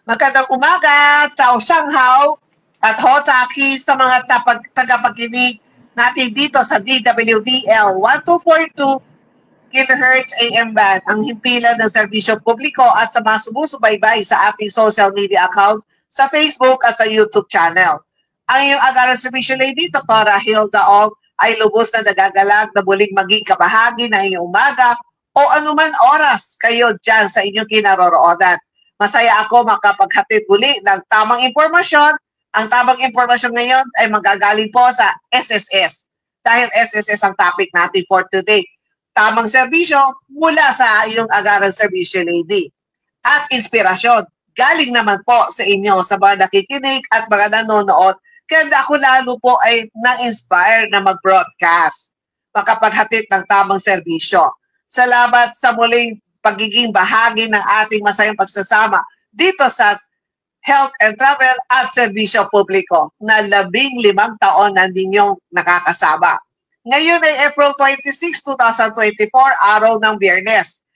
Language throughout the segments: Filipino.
Magandang umaga, Chao Shanghao, at Ho Chaki sa mga tagapakinig natin dito sa DWDL 1242 kHz AM band, ang himpilan ng serbisyo publiko at sa mga sumusubaybay sa ating social media account sa Facebook at sa YouTube channel. Ang iyong agaran serbisyo lady, Dr. Hilda Ong, ay lubos na nagagalag na muling maging kabahagi ng iyong umaga o anuman oras kayo dyan sa inyong kinaroroonan. Masaya ako makapaghatid muli ng tamang impormasyon. Ang tamang impormasyon ngayon ay magagaling po sa SSS. Dahil SSS ang topic natin for today. Tamang serbisyo mula sa iyong agaran serbisyo lady. At inspirasyon, galing naman po sa inyo sa mga nakikinig at mga nanonood. Kaya ako lalo po ay na-inspire na mag-broadcast. Makapaghatid ng tamang serbisyo. Salamat sa muling pagiging bahagi ng ating masayang pagsasama dito sa Health and Travel at Serbisyo Publiko na 15 taon na ninyong nakakasama. Ngayon ay April 26, 2024, araw ng Biyernes.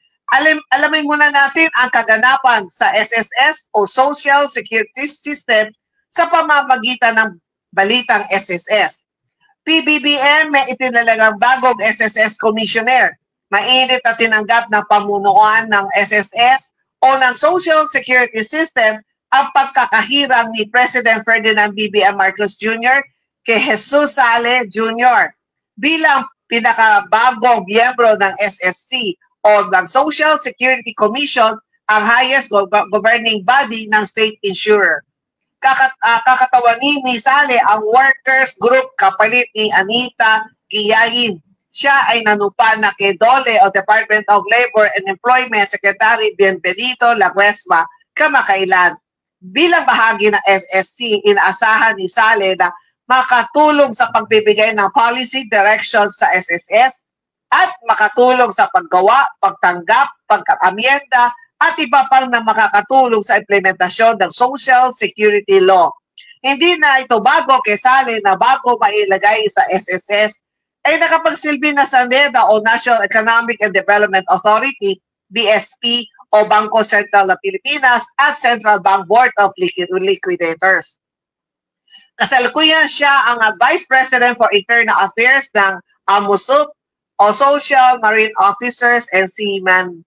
Alamin muna natin ang kaganapan sa SSS o Social Security System sa pamamagitan ng balitang SSS. PBBM may itinalagang bagong SSS Commissioner. Mainit na tinanggap ng pamunuan ng SSS o ng Social Security System ang pagkakahirang ni President Ferdinand BBM Marcos Jr. kay Jesus Sale Jr. bilang pinakabagong miyembro ng SSC o ng Social Security Commission, ang highest governing body ng state insurer. Kakatawanin ni Sale ang workers group kapalit ni Anita Giyain. Siya ay nanupa na kay DOLE o Department of Labor and Employment Secretary Bienvenido Laguesma kamakailan. Bilang bahagi ng SSC, inaasahan ni Sale na makatulong sa pagbibigay ng policy direction sa SSS at makatulong sa paggawa, pagtanggap, pagkakamienda at iba pang na makakatulong sa implementasyon ng Social Security Law. Hindi na ito bago kay Sale na bago mailagay sa SSS ay nakapagsilbi na sa NEDA o National Economic and Development Authority, BSP o Bangko Sentral ng Pilipinas at Central Bank Board of Liquidators. Kasalukuyan siya ang Vice President for Internal Affairs ng AMUSUP o Social Marine Officers and Seamen.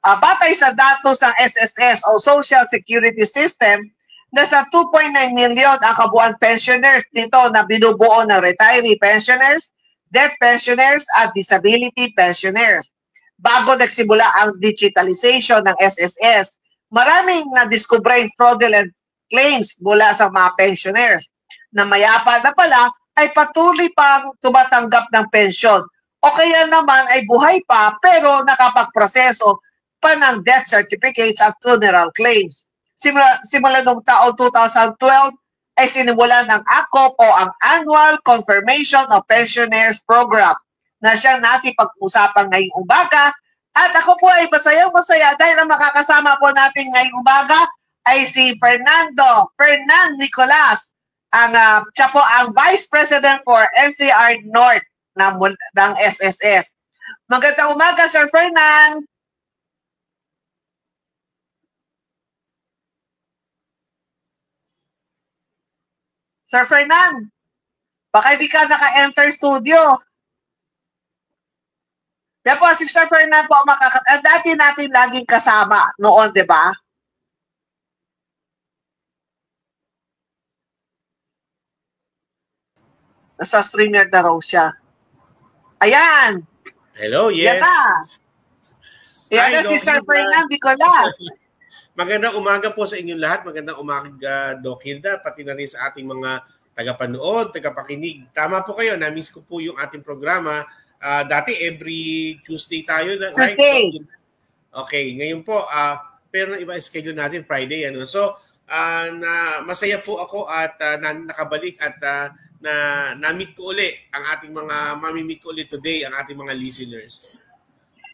Batay sa datos ng SSS o Social Security System, nasa 2.9 million ang kabuuan pensioners nito na binubuo ng retiree pensioners, death pensioners at disability pensioners. Bago nagsimula ang digitalization ng SSS, maraming nadiskubreng fraudulent claims mula sa mga pensioners na mayapa na pala ay patuloy pang tumatanggap ng pensyon o kaya naman ay buhay pa pero nakapagproseso pa ng death certificates at funeral claims. Simula noong taong 2012 ay sinimulan ng ACOP o ang Annual Confirmation of Pensioners Program na siyang natin pag-usapan ngayong umaga. At ako po ay masayang-masaya dahil ang makakasama po natin ngayong umaga ay si Fernand Nicolas. Siya po ang Vice President for NCR North ng SSS. Magandang umaga, Sir Fernand. Sir Fernand, baka hindi ka naka-enter studio. Yan po, si Sir Fernand po dati natin laging kasama noon, di ba? Nasa StreamYard na raw siya. Ayan. Hello, yes. Yan na si Sir Fernand Nicolas. Magandang umaga po sa inyong lahat. Magandang umaga, Doc Hilda, pati na rin sa ating mga tagapanood, tagapakinig. Tama po kayo, na-miss ko po yung ating programa. Dati every Tuesday tayo. Tuesday. Right? Okay, ngayon po, pero iba schedule natin Friday. So, masaya po ako at nakabalik at na-meet ko uli ang ating mga, mamimit ko uli today ang ating mga listeners.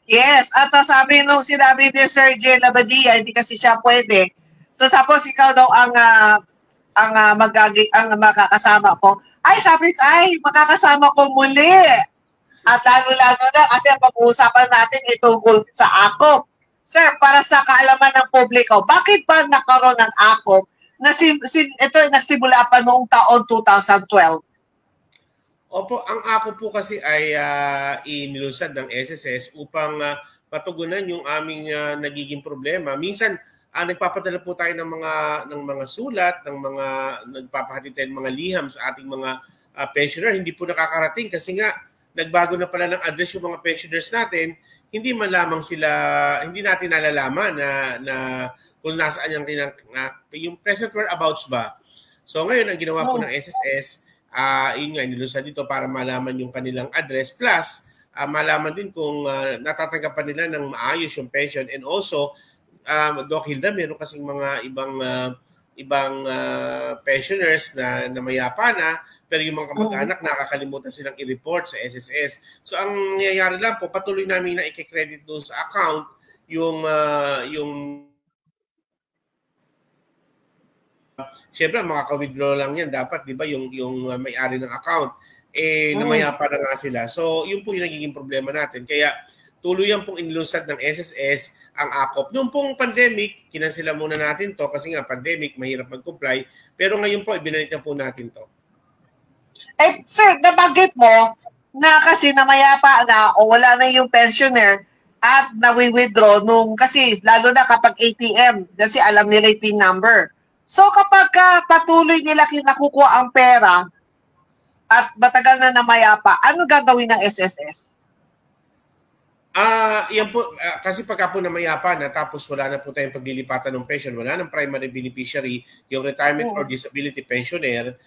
Yes, at sabi nung sinabi ni Sir J. Labadia, hindi kasi siya pwede. So tapos ikaw daw ang makakasama ko. Ay, sabi ko, makakasama ko muli. At lalo-lalo na kasi ang pag-uusapan natin itungkol sa ACOP. Sir, para sa kaalaman ng publiko, bakit ba nagkaroon ng AKOP na ito nagsimula pa noong taon 2012? Opo, ang ako po kasi ay inilusad ng SSS upang matugunan yung aming nagiging problema. Minsan nagpapadala po tayo ng mga sulat, ng mga nagpapahatid tayo ng mga liham sa ating mga pensioner, hindi po nakakarating kasi nga nagbago na pala ng address yung mga pensioners natin, hindi man lamang sila, hindi natin nalalaman na kung nasaan yung present whereabouts ba. So ngayon, ang ginawa po ng SSS, yun nga, nilusa dito para malaman yung kanilang address plus malaman din kung natatanggap pa nila ng maayos yung pension and also Doc Hilda, meron kasing mga ibang pensioners na namayapa na pero yung mga kamag-anak nakakalimutan silang i-report sa SSS. So ang nangyayari lang po, patuloy namin na i-credit doon sa account yung Siyempre, makaka-withdraw lang yan. Dapat, di ba, yung may-ari ng account, namayapa na nga sila. So, yun po yung nagiging problema natin. Kaya, tuluyan pong inilusad ng SSS ang AKOP. Noong pong pandemic, kinansila muna natin to kasi nga pandemic, mahirap mag-comply. Pero ngayon po, ibinalik na po natin to. Sir, nabanggit mo na kasi namayapa na o wala na yung pensioner at nawi-withdraw kasi lalo na kapag ATM kasi alam nila yung PIN number. So kapag patuloy nila nakukuha ang pera at matagal na namayapa, ano gagawin ng SSS? Yan po, kasi pagka po namayapa na tapos wala na po tayong paglilipatan ng pension, wala ng primary beneficiary, yung retirement or disability pensioner,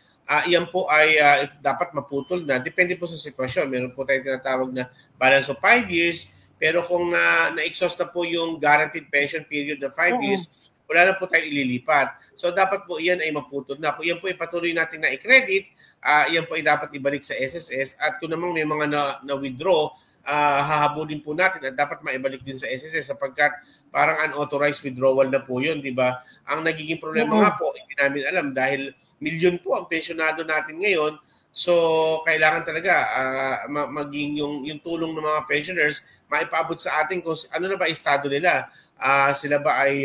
yan po ay dapat maputol na. Depende po sa sitwasyon. Meron po tayong tinatawag na balance of 5 years, pero kung na-exhaust na po yung guaranteed pension period na 5 years, wala na po tayong ililipat. So dapat po iyan ay maputol na. Kung yan po ay patuloy natin na i-credit, yan po ay dapat ibalik sa SSS. At kung namang may mga na-withdraw, hahabulin po natin at dapat maibalik din sa SSS sapagkat parang unauthorized withdrawal na po yun, di ba? Ang nagiging problema nga po, hindi namin alam dahil milyon po ang pensyonado natin ngayon. So, kailangan talaga maging yung tulong ng mga pensioners maipaabot sa atin kung ano na ba estado nila. Sila ba ay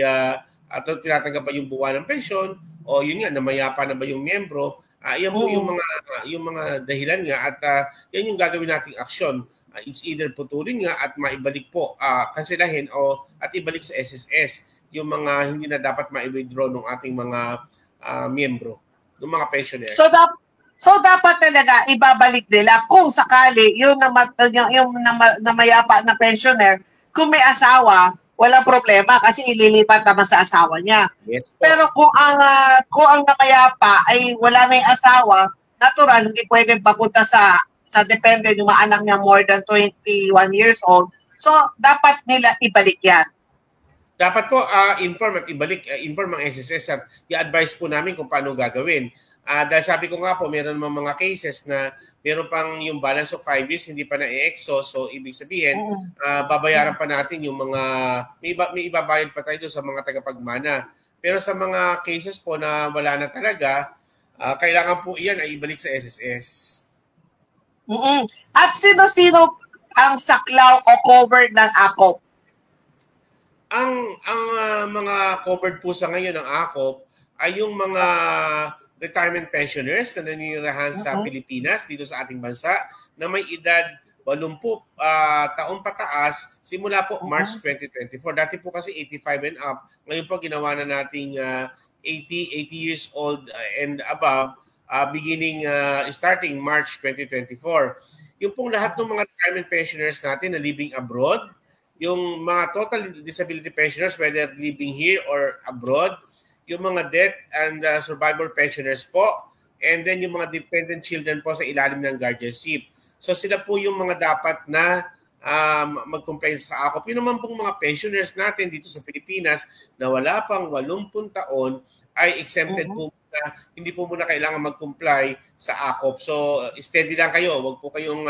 at tinatanggap ba yung buwan ng pensyon o yun nga namayapa na ba yung miyembro, yan po yung mga dahilan nga at yan yung gagawin nating aksyon. It's either putulin nga at maibalik po kansilahin o at ibalik sa SSS yung mga hindi na dapat ma-withdraw ng ating mga miyembro, ng mga pensioner. So dapat talaga ibabalik nila kung sakali yung namayapa na pensioner, kung may asawa, walang problema kasi ililipat naman sa asawa niya. Yes, pero kung ang namayapa ay wala na yung asawa, natural hindi pwedeng papunta sa depende yung mga anak niya more than 21 years old. So dapat nila ibalik yan. Dapat po inform at inform ang SSS at i-advise po namin kung paano gagawin. Dahil sabi ko nga po, meron mga cases na meron pang yung balance of 5 years, hindi pa na-exhaust. So, ibig sabihin, babayaran pa natin yung mga, may ibabayad pa tayo sa mga tagapagmana. Pero sa mga cases po na wala na talaga, kailangan po iyan ay ibalik sa SSS. At sino-sino ang saklaw o covered ng AKOP? Ang mga covered po sa ngayon ng AKOP ay yung mga retirement pensioners na naninirahan sa Pilipinas, dito sa ating bansa, na may edad 80 taong pataas simula po March 2024. Dati po kasi 85 and up. Ngayon po ginawa na nating 80 years old and above beginning starting March 2024. Yung pong lahat ng mga retirement pensioners natin na living abroad, yung mga total disability pensioners whether living here or abroad, yung mga death and survivor pensioners po, and then yung mga dependent children po sa ilalim ng guardianship. So sila po yung mga dapat na mag-complain sa AKOP. Yun naman pong mga pensioners natin dito sa Pilipinas na wala pang 80 taon ay exempted po na hindi po muna kailangan mag-comply sa AKOP. So steady lang kayo, wag po kayong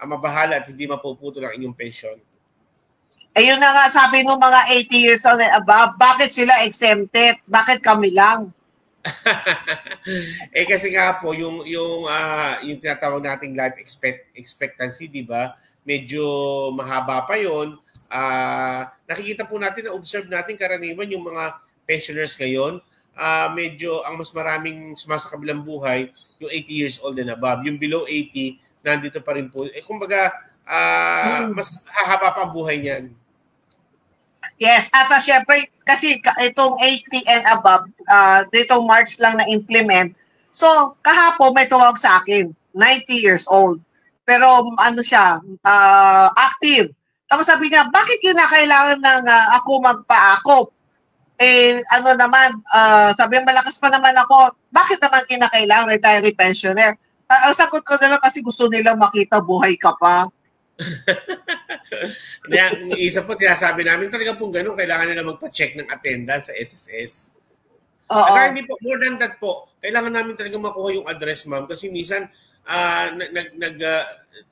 mabahala at hindi mapuputol ang inyong pension. Ayun na nga sabi ng mga 80 years old and above, bakit sila exempted? Bakit kami lang? Kasi nga po yung tinatawag nating life expectancy, di ba? Medyo mahaba pa 'yon. Nakikita po natin, na-observe natin karaniwan yung mga pensioners ngayon, medyo ang mas maraming sumasakabilang buhay, yung 80 years old and above. Yung below 80, nandito pa rin po. Kumbaga, mas hahaba pa ang buhay niyan. Yes, at syempre, kasi itong 80 and above, ditong March lang na-implement. So, kahapon may tumawag sa akin, 90 years old. Pero ano siya, active. Tapos sabi niya, bakit kinakailangan ng ako magpa-akop? Ano naman, sabi niya, malakas pa naman ako. Bakit naman kinakailangan retiree pensioner? Ang sagot ko na lang kasi gusto nilang makita buhay ka pa. Yung isa po, tinasabi namin talaga pong ganun, kailangan nila magpa-check ng attendance sa SSS. At saka hindi po, more than that po, kailangan namin talaga makuha yung address, ma'am, kasi minsan,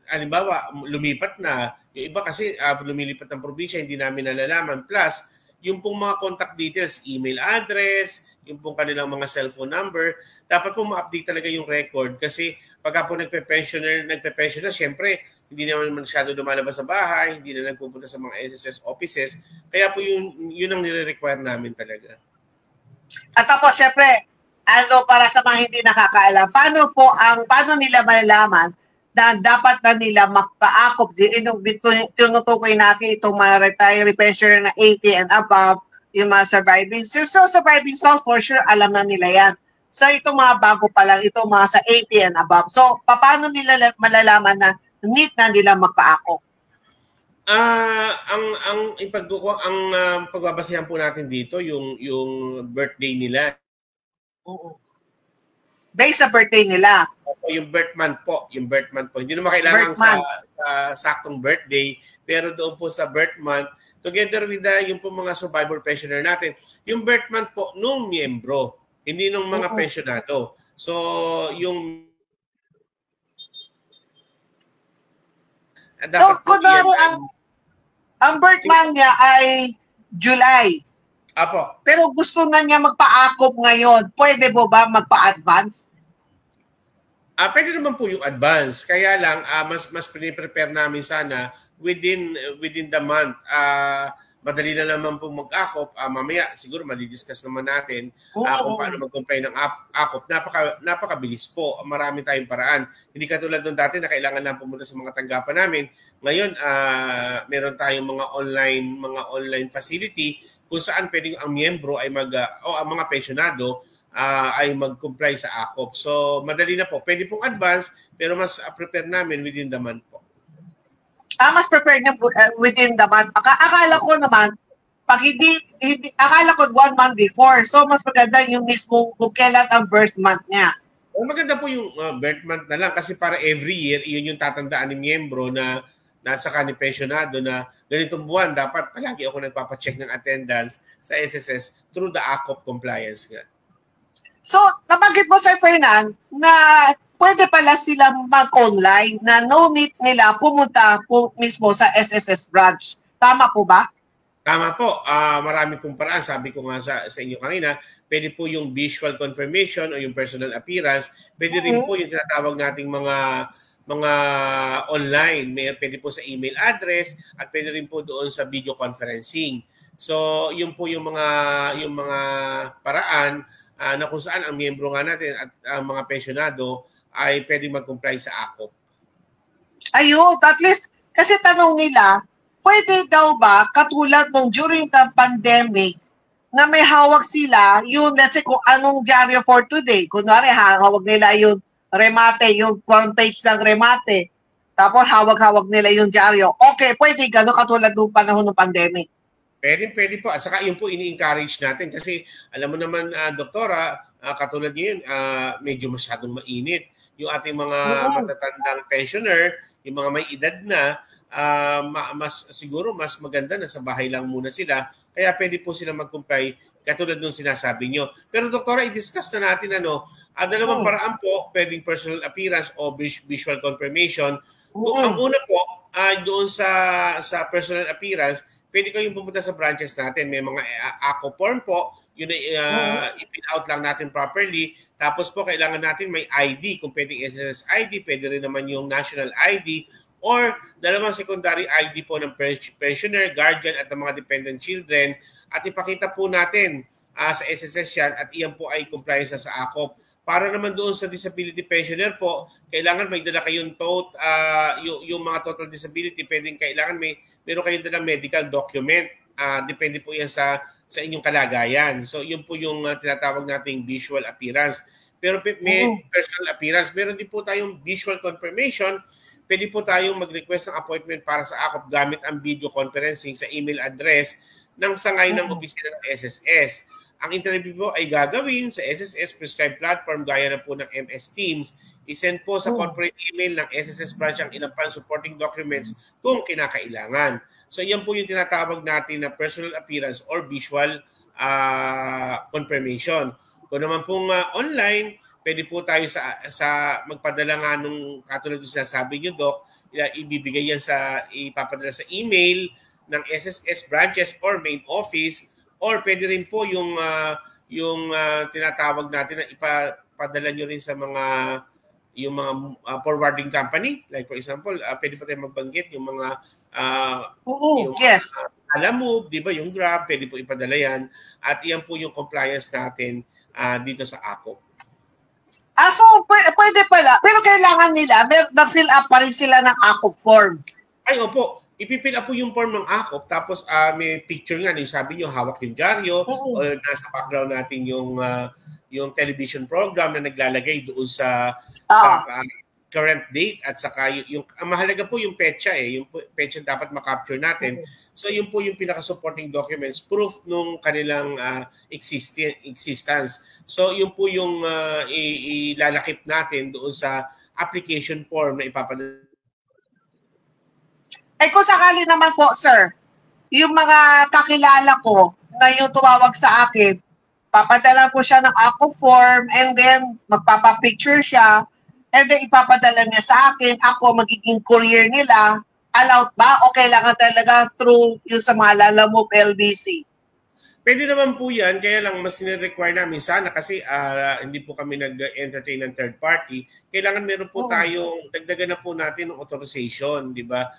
halimbawa, lumipat na, yung iba kasi lumilipat ng probinsya, hindi namin nalalaman. Plus, yung pong mga contact details, email address, yung pong kanilang mga cellphone number, dapat po ma-update talaga yung record kasi pagka po nagpe-pensioner, syempre, hindi naman masyado lumalabas sa bahay, hindi na nagpupunta sa mga SSS offices. Kaya po yun ang nire-require namin talaga. At tapos, syempre, para sa mga hindi nakakaalam, paano nila malalaman na dapat na nila magpa-akop? Tinutukoy natin itong mga retiree pensioner na 80 and above, yung mga surviving. So, surviving spouse, for sure, alam na nila yan. So, itong mga bago pa lang, itong mga sa 80 and above. So, paano nila malalaman na need na nila magpa-akop? Ang pagbabasihan po natin dito yung birthday nila. Based sa birthday nila. Yung birth month po, Hindi naman kailangan sa saktong birthday, pero doon po sa birth month, together with yung po mga survivor pensioner natin, yung birth month po nung miyembro, hindi nung mga pensionado. So, kunwari ang birth month niya ay July. Apo. Pero gusto na niya magpa-akop ngayon. Pwede po ba magpa-advance? Pwede naman po yung advance. Kaya lang, mas prepare namin sana within the month. Madali na naman po mag-akop. Mamaya, siguro madidiscuss naman natin kung paano mag-comply ng akop. Napakabilis po. Marami tayong paraan. Hindi katulad nung dati na kailangan na pumunta sa mga tanggapan namin. Ngayon, meron tayong mga online facility kung saan pwedeng ang miyembro ay ang mga pensionado ay mag-comply sa akop. So, madali na po. Pwede pong advance, pero mas prepare namin within the month po. Mas prepared niya within the month. Akala ko naman, pag akala ko 1 month before. So, mas maganda yung mismo kung kailan ang birth month niya. Maganda po yung birth month na lang kasi para every year, iyon yung tatandaan ng miyembro na nasa ni pensionado na ganitong buwan, dapat palagi ako nagpapacheck ng attendance sa SSS through the ACOP compliance nga. So, nabanggit mo, Sir Fernan, na pwede pala sila mag-online na no need nila pumunta po mismo sa SSS branch. Tama po ba? Tama po. Marami pong paraan. Sabi ko nga sa inyo kanina, pwede po yung visual confirmation o yung personal appearance. Pwede rin po yung tinatawag nating mga online. Pwede po sa email address at pwede rin po doon sa video conferencing. So, yun po yung mga paraan na kung saan ang miyembro nga natin at ang mga pensionado ay pwedeng mag-comply sa ACOP. Ayun, at least, kasi tanong nila, pwede daw ba, katulad nung during the pandemic, na may hawak sila, yung, let's say, kung anong dyaryo for today, kunwari, hawak nila yung remate, yung front page ng remate, tapos hawak-hawak nila yung dyaryo. Okay, pwede gano'n katulad nung panahon ng pandemic. Pwede po. At saka yun po ini-encourage natin kasi alam mo naman, Doktora, katulad ngayon, medyo masyadong mainit. Yung ating mga matatandang pensioner, yung mga may edad na, siguro mas maganda na sa bahay lang muna sila. Kaya pwede po sila mag-comply katulad nung sinasabi nyo. Pero Doktora, i-discuss na natin dalawang paraan po, pwedeng personal appearance o visual confirmation. Kung ang una po, doon sa personal appearance, pwede kayong pumunta sa branches natin. May mga ACO form po. Yun ay i-fill out lang natin properly. Tapos po, kailangan natin may ID. Kung pwedeng SSS ID, pwede rin naman yung national ID or dalawang secondary ID po ng pensioner, guardian at ng mga dependent children at ipakita po natin sa SSS yan at iyan po ay compliance sa AKOP. Para naman doon sa disability pensioner po, kailangan may dala kayong yung mga total disability, kailangan meron kayong dalang medical document. Depende po yan sa inyong kalagayan. So yun po yung tinatawag nating visual appearance. Pero may personal appearance. Meron din po tayong visual confirmation. Pwede po tayong mag-request ng appointment para sa AKOP gamit ang video conferencing sa email address ng sangay ng opisina ng SSS. Ang interview po ay gagawin sa SSS prescribed platform gaya na po ng MS Teams. I-send po sa corporate email ng SSS branch ang ilang pang supporting documents kung kinakailangan. So yan po yung tinatawag natin na personal appearance or visual confirmation. Kung naman pong online, pwede po tayo sa magpadala nga nung katulad yung sinasabi nyo, Doc, ibibigay yan ipapadala sa email ng SSS branches or main office, or pwede rin po yung tinatawag natin na ipapadala nyo rin sa mga forwarding company. Like for example, pwede po tayo magbanggit yung mga Alamove, di ba, yung Grab, pwede po ipadala yan. At iyan po yung compliance natin dito sa AKOP. So pwede pala. Pero kailangan nila, mag-fill up pa rin sila ng AKOP form. Ay, opo. Ipipill up po yung form ng AKOP, tapos may picture nga, yung sabi nyo, hawak yung dyaryo, o nasa background natin yung television program na naglalagay doon sa current date, at saka yung mahalaga po yung petsa yung petsa dapat makapture natin. So yun po yung pinaka-supporting documents, proof nung kanilang existence. So yun po yung ilalakip natin doon sa application form na ipapadala. Kung sakali naman po, sir, yung mga kakilala ko na yung tumawag sa akin, papadala ko siya ng AKOP form and then magpapapicture siya and then ipapadala niya sa akin, ako magiging courier nila, allowed ba o kailangan talaga through yung sa mga Lalamove LBC? Pwede naman po yan, kaya lang mas nire-require namin sana kasi hindi po kami nag-entertain ng third party. Kailangan meron po tayong, dagdagan na po natin ng authorization, di ba?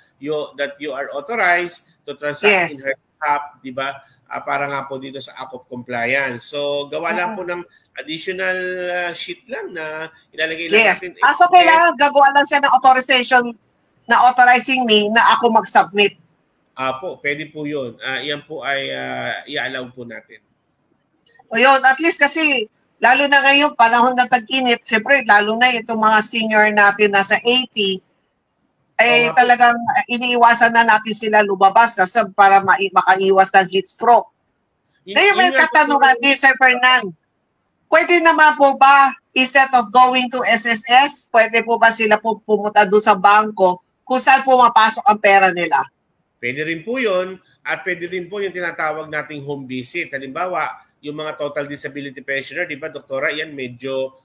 That you are authorized to transact in her app, di ba? Para nga po dito sa AKOP compliance. So, gawa lang po ng additional sheet lang na ilalagay lang natin. So, kailangan gagawa lang siya ng authorization na authorizing me na ako mag-submit. Po, pwede po yun. Yan po ay i-allow po natin. O yun, at least kasi lalo na ngayong panahon ng tag-init, siyempre lalo na itong mga senior natin nasa 80, talagang iniiwasan na natin sila lumabas kasi para makaiwas ng heat stroke. Ngayon may katanungan din, Sir Fernan. Pwede naman po ba, instead of going to SSS, pwede po ba sila pumunta doon sa bangko kung saan pumapasok ang pera nila? Pwede rin po yun, at pwede rin po yung tinatawag nating home visit. Halimbawa, yung mga total disability pensioner, di ba, Doktora, yan medyo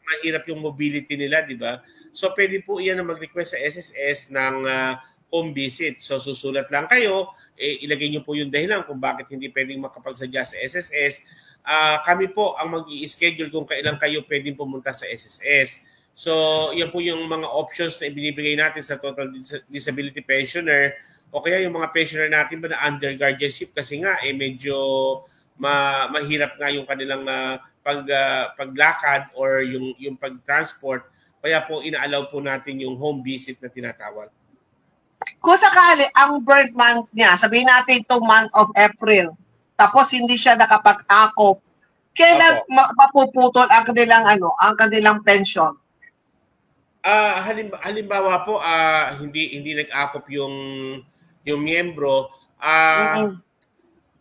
mahirap yung mobility nila, di ba? So, pwede po yan na mag-request sa SSS ng home visit. So, susulat lang kayo, ilagay nyo po yung dahilan kung bakit hindi pwedeng makapagsadya sa SSS. Kami po ang mag-i-schedule kung kailan kayo pwedeng pumunta sa SSS. So, yan po yung mga options na ibinibigay natin sa total disability pensioner, o kaya yung mga pensioner natin ba na under guardianship kasi nga medyo mahirap nga yung kanilang paglakad or yung pag-transport, kaya po ina-allow po natin yung home visit na tinatawag. Kung sakali ang birth month niya, sabihin natin itong month of April, tapos hindi siya nakapag-AKOP, kailan mapuputol ang kanilang pension? Halimbawa po hindi nag-AKOP yung miyembro,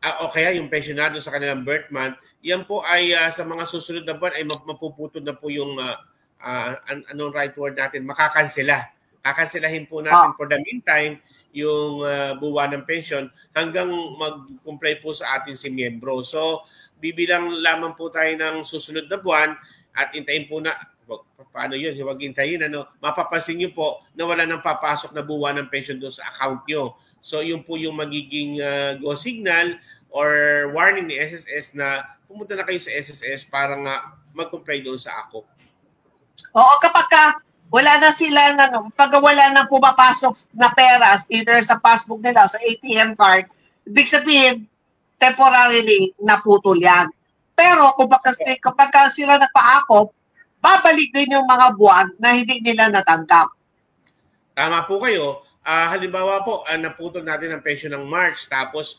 o kaya yung pensionado sa kanilang birth month, yan po ay sa mga susunod na buwan ay mapuputol na po yung anong right word natin, makakansela. Kakanselahin po natin for the meantime yung buwan ng pension hanggang mag-comply po sa atin si miyembro. So, bibilang lamang po tayo ng susunod na buwan at intayin po na, paano yun, huwag hintayin, mapapansin nyo po na wala nang papasok na buwan ng pension doon sa account nyo. So, yun po yung magiging go signal or warning ni SSS na pumunta na kayo sa SSS para nga mag-comply doon sa AKOP. Oo, kapag wala na sila pag wala na pumapasok na pera either sa passbook nila o sa ATM card, ibig sabihin temporarily naputol yan. Pero kapag sila nagpaakop, babalik din yung mga buwan na hindi nila natanggap. Tama po kayo. Halimbawa po, naputol natin ang pension ng March, tapos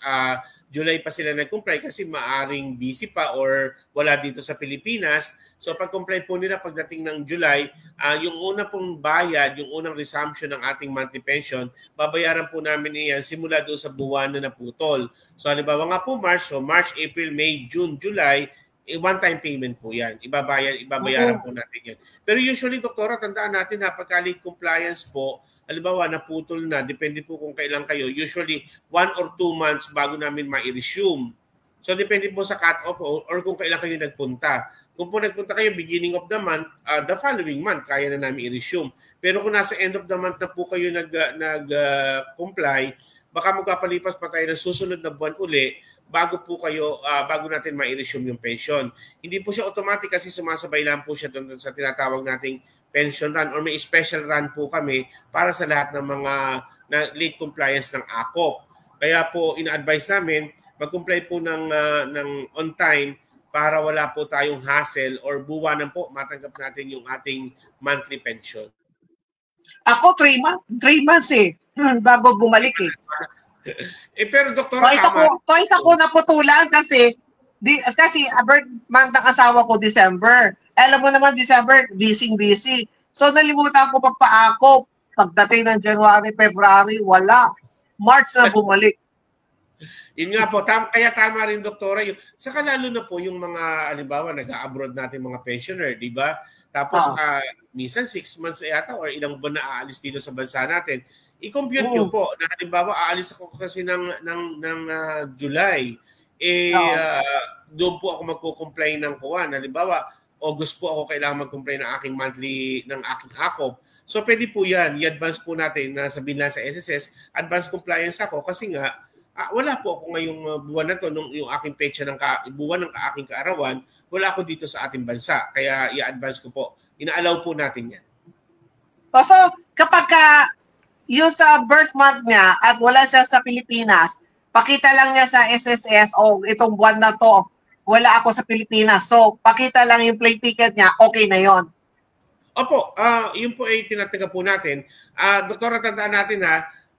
July pa sila nag-comply kasi maaring busy pa or wala dito sa Pilipinas. So pag-comply po nila pagdating ng July, yung una pong bayad, yung unang resumption ng ating monthly pension, babayaran po namin iyan simula doon sa buwan na naputol. So halimbawa nga po March, so March, April, May, June, July, one-time payment po yan. Ibabayaran po natin yan. Pero usually, doktora, tandaan natin na pagka-late compliance po, halimbawa, naputol na, depende po kung kailan kayo, usually 1 or 2 months bago namin ma-resume. So, depende po sa cut-off or kung kailan kayo nagpunta. Kung po nagpunta kayo beginning of the month, the following month, kaya na namin i-resume. Pero kung nasa end of the month na po kayo nag-comply, baka magpapalipas pa tayo ng susunod na buwan uli bago po kayo, bago natin ma-resume yung pension. Hindi po siya automatic kasi sumasabay lang po siya doon sa tinatawag nating pension run or may special run po kami para sa lahat ng mga late compliance ng AKOP. Kaya po ina-advise namin mag-comply po ng on time para wala po tayong hassle or buwanan po matanggap natin yung ating monthly pension. Ako 3 months bago bumalik pero doktor, twice ako naputulan kasi birth month ng asawa ko December. Alam mo naman December, busy. So nalimutan ko magpaakop. Pagdating ng January, February, wala. March na bumalik. Yun nga po, kaya tama rin doktora. Saka lalo na po yung mga, halimbawa, nag-abroad natin mga pensioner, di ba? Tapos minsan 6 months yata or ilang buwan na aalis dito sa bansa natin. I-compute nyo po na halimbawa aalis ako kasi ng July. Doon po ako magko-comply ng kuwan. Halimbawa, August po ako kailangan mag-comply ng aking monthly, ng aking AKOP. So pwede po yan. I-advance po natin na sabihin lang sa SSS, advance compliance ako kasi nga, wala po ako ngayong buwan na to, yung aking petsa ng buwan ng aking kaarawan, wala ako dito sa ating bansa. Kaya i-advance ko po. Ina-allow po natin yan. So kapag yung sa birth month niya at wala siya sa Pilipinas, pakita lang niya sa SSS, itong buwan na to, wala ako sa Pilipinas. So, pakita lang yung plane ticket niya, okay na yon. Opo, yun po ay tinataga po natin. Doktora, tandaan natin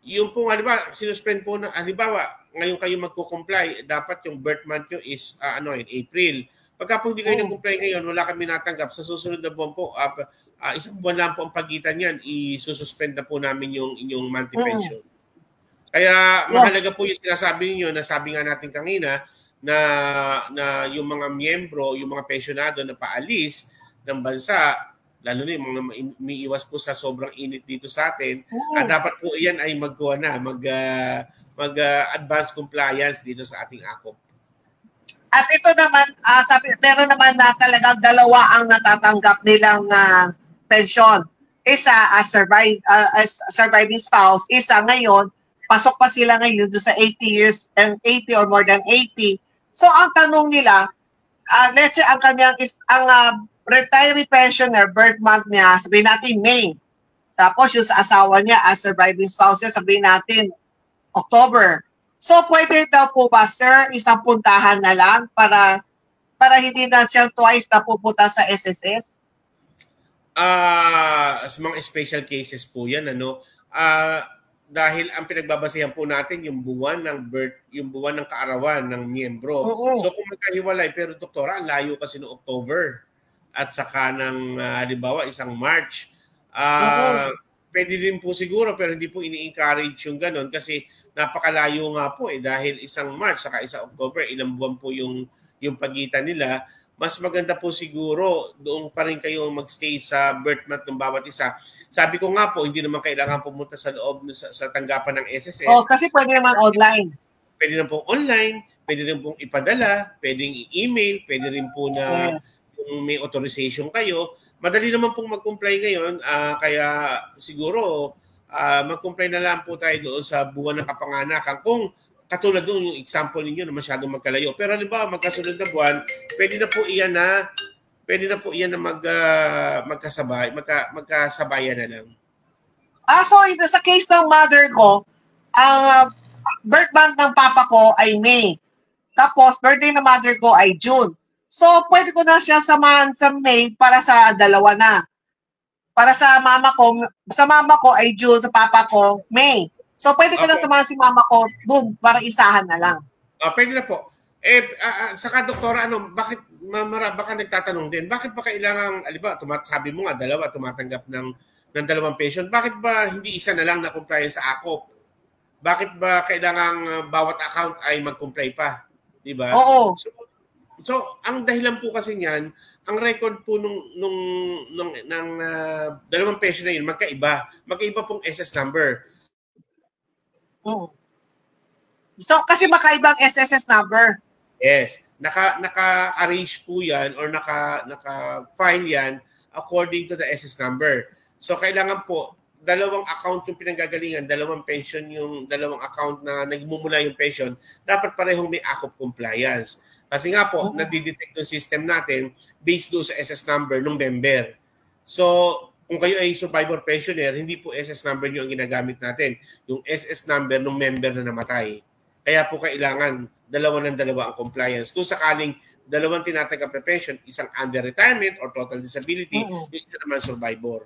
yung po, halimbawa, sinuspend po na, halimbawa, ngayon kayo magko-comply, dapat yung birth month nyo is April. Pagka po hindi kayo nag-comply ngayon, wala kami natanggap. Sa susunod na buwan po, isang buwan lang po ang pagitan yan, isususpend na po namin yung inyong monthly pension. Kaya mahalaga po yung sinasabi niyo na sabi nga natin kanina na yung mga miyembro, yung mga pensionado na paalis ng bansa, lalo na yung mga umiiwas po sa sobrang init dito sa atin, dapat po iyan ay mag-advance compliance dito sa ating AKOP. At ito naman, meron naman na talagang 2 ang natatanggap nilang pension. Isa as surviving spouse, isa ngayon, pasok pa sila ngayon sa 80 years and 80 or more than 80. So ang tanong nila, let's say ang retiree pensioner, birth month niya, sabihin natin May. Tapos yung sa asawa niya as surviving spouse, sabihin natin October. So pwede daw po ba, sir, isang puntahan na lang para hindi na siya twice na pupunta sa SSS? Sa mga special cases po yan, dahil ang pinagbabasehan po natin yung buwan ng birth, yung buwan ng kaarawan ng miyembro. So kung magkahiwalay, pero doktora, ang layo kasi ng October at saka ng halimbawa isang March. Pwede din po siguro pero hindi po ini-encourage yung ganun kasi napakalayo nga po dahil isang March saka isang October, ilang buwan po yung pagitan nila. Mas maganda po siguro doon pa rin kayo magstay sa birth month ng bawat isa. Sabi ko nga po, hindi naman kailangan pumunta sa loob sa tanggapan ng SSS. Kasi pwede naman online. Pwede rin pong online, pwede rin pong ipadala, pwedeng i-email, pwede rin po na yung may authorization kayo. Madali naman pong mag-comply ngayon, kaya siguro mag-comply na lang po tayo doon sa buwan ng kapanganakan. Kung katulad doon yung example ninyo na masyadong magkalayo. Pero halimbawa magkasunod na buwan, pwede na po iyan na pwede na po yan na magkasabayan na lang. So sa case ng mother ko, ang birth month ng papa ko ay May. Tapos, birthday ng mother ko ay June. So, pwede ko na siya samahan sa May para sa dalawa na. Para sa mama ko ay June, sa papa ko, May. So, pwede ko na samahan si mama ko dun para isahan na lang. Pwede na po. Saka doktora, bakit, baka nagtatanong din, bakit ba kailangan, aliba, sabi mo nga, dalawa, tumatanggap ng dalawang pension, bakit ba hindi isa na lang na comply sa AKOP? Bakit ba kailangan bawat account ay mag-comply pa? Diba? Oo. So, ang dahilan po kasi niyan, ang record po ng dalawang pension na yun, magkaiba. Magkaiba pong SS number. Oo. So, kasi magkaiba ang SSS number. Yes. Naka-arrange po yan or naka-file yan according to the SS number. So, kailangan po, dalawang account yung pinanggagalingan, dalawang pension yung dalawang account na nagmumula yung pension, dapat parehong may AKOP compliance. Kasi nga po, nadidetect yung system natin based doon sa SS number ng member. So, kung kayo ay survivor pensioner, hindi po SS number nyo ang ginagamit natin. Yung SS number ng member na namatay. Kaya po kailangan dalawa ang compliance. Kung sakaling dalawang tinatanggap na pension, isang under retirement or total disability, yung isa naman survivor.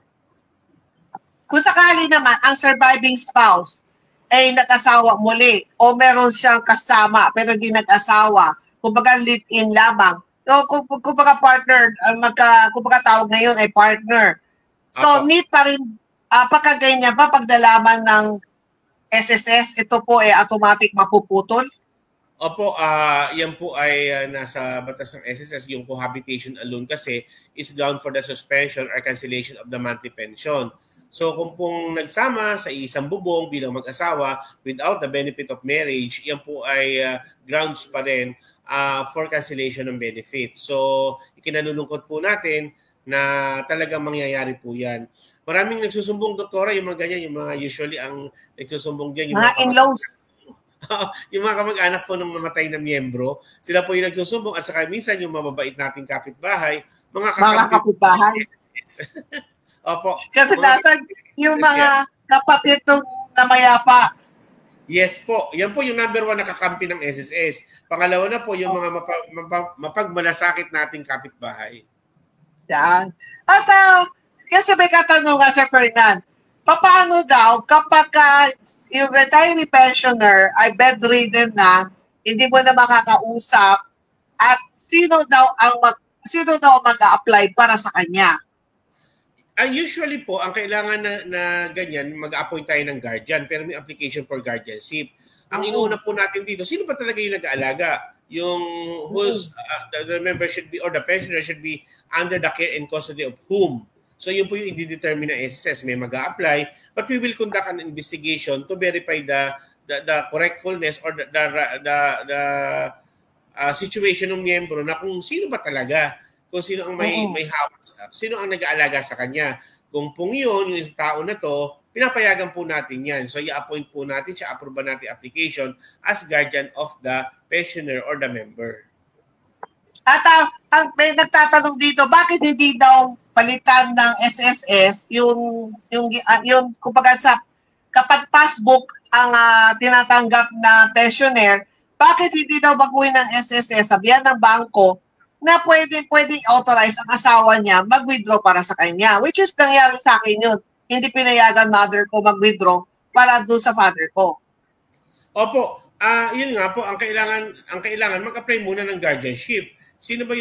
Kung sakali naman ang surviving spouse ay nag-asawa muli o meron siyang kasama pero hindi nag-asawa, kumbaga live-in lamang, o kumbaga partner, kumbaga tawag ngayon ay partner. So, need pa rin, pagkaganyan pa, pagdalaman ng SSS, ito po ay automatic mapuputol? Opo, yan po ay nasa batas ng SSS, yung cohabitation alone kasi is ground for the suspension or cancellation of the monthly pension. So kung pong nagsama sa isang bubong bilang mag-asawa without the benefit of marriage, yan po ay grounds pa rin for cancellation ng benefit. So ikinanulungkot po natin na talagang mangyayari po yan. Maraming nagsusumbong, doktora, yung mga ganyan, yung mga usually ang nagsusumbong dyan. Yung mga in-laws. Yung mga kamag-anak po ng mamatay na miyembro, sila po yung nagsusumbong at saka minsan yung mababait nating kapitbahay, mga kapitbahay. Opo. Kadalasan yung mga kapatid ng namayapa. Yes po. Yan po yung number 1 na kakampi ng SSS. Pangalawa na po yung mga mapagmalasakit nating kapitbahay. Yan. At kasi may katanungan, Sir Ferdinand, paano daw kapag yung retiree pensioner ay bedridden na, hindi mo na makakausap, at sino daw mag-a-apply para sa kanya? Usually po, ang kailangan na ganyan, mag-appoint tayo ng guardian, pero may application for guardianship. Ang inuuna po natin dito, sino ba talaga yung nag-aalaga? Yung whose the member should be, or the pensioner should be under the care and custody of whom? So yun po yung i-determine ng SSS. May mag-a-apply, but we will conduct an investigation to verify the correctfulness or the situation ng miyembro na kung sino ba talaga, kung sino ang may hawak, sino ang nag-aalaga sa kanya. Kung pong yun, yung tao na to, pinapayagan po natin yan. So i-appoint po natin siya, approve natin application as guardian of the pensioner or the member. At may nagtatanong dito, bakit hindi daw palitan ng SSS yung kumbaga sa kapag passbook ang tinatanggap na pensioner, bakit hindi daw baguhin ng SSS, sabihan ng bangko na pwede authorize ang asawa niya mag-withdraw para sa kanya, which is nangyari sa akin yun. Hindi pinayagan mother ko mag-withdraw para doon sa father ko. Opo, yun nga po, ang kailangan mag-apply muna ng guardianship. Sino ba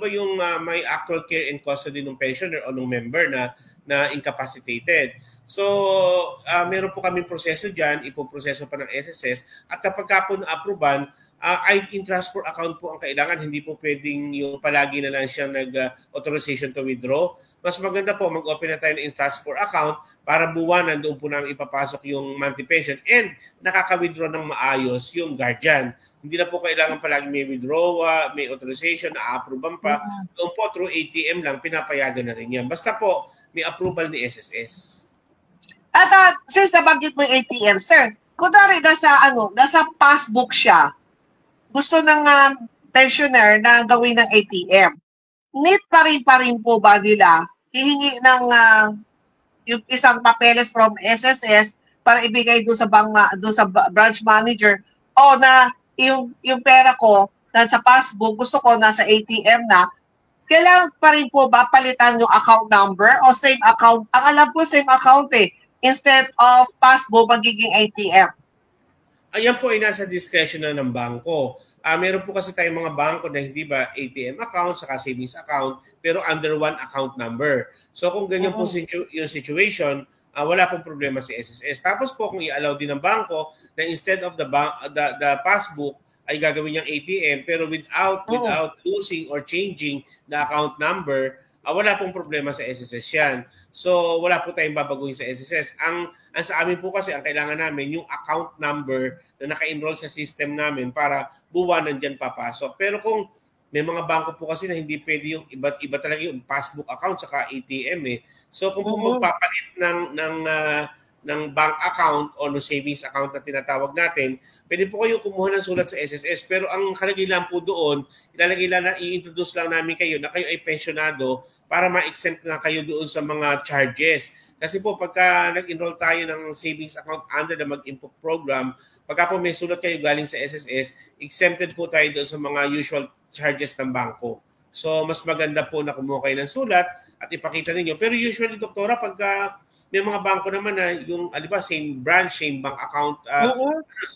yung may actual care and custody ng pensioner o ng member na incapacitated? So, meron po kaming proseso diyan, ipoproseso pa ng SSS, at kapag ka po na-approvean, in transfer account po ang kailangan, hindi po pwedeng yung palagi na lang siyang nag-authorization to withdraw. Mas maganda po mag-open na tayo ng in-transfer account para buwanan, doon po namin ipapasok yung monthly pension and nakaka-withdraw ng maayos yung guardian. Hindi na po kailangan palagi may withdraw, may authorization, na-approvean pa. Doon po through ATM lang, pinapayagan na rin yan. Basta po may approval ni SSS. At since nabanggit mo yung ATM, sir, kunwari nasa passbook siya, gusto ng pensioner na gawin ng ATM. need pa rin po ba nila hihingi ng yung isang papeles from SSS para ibigay doon sa branch manager o na yung pera ko na sa passbook gusto ko nasa ATM na, kailangan pa rin po ba palitan yung account number o same account? Ang alam po same account instead of passbook magiging ATM. Ayan po ay nasa discretion na ng bangko. Meron po kasi tayong mga bangko na hindi ba ATM account saka savings account pero under one account number. So kung ganyan po yung situation, wala pong problema si SSS. Tapos po kung i-allow din ng bangko na instead of the passbook ay gagawin niyang ATM pero without losing or changing the account number, wala pong problema sa SSS yan. So wala po tayong babaguhin sa SSS. Ang sa amin po kasi ang kailangan namin yung account number na naka-enroll sa system namin para buwanan dyan papasok. Pero kung may mga bangko po kasi na hindi pwede yung iba talaga yung passbook account saka ATM So kung po magpapalit ng bank account o no savings account na tinatawag natin, pwede po kayo kumuha ng sulat sa SSS. Pero ang kalagay lang po doon, ilalagay lang na i-introduce lang namin kayo na kayo ay pensionado para ma-exempt na kayo doon sa mga charges. Kasi po pagka nag-enroll tayo ng savings account under the Mag-Improve program, pagka po may sulat kayo galing sa SSS, exempted po tayo doon sa mga usual charges ng bangko. So mas maganda po na kumuha kayo ng sulat at ipakita ninyo. Pero usually, doktora, pagka may mga bangko naman na yung, same branch, same bank account,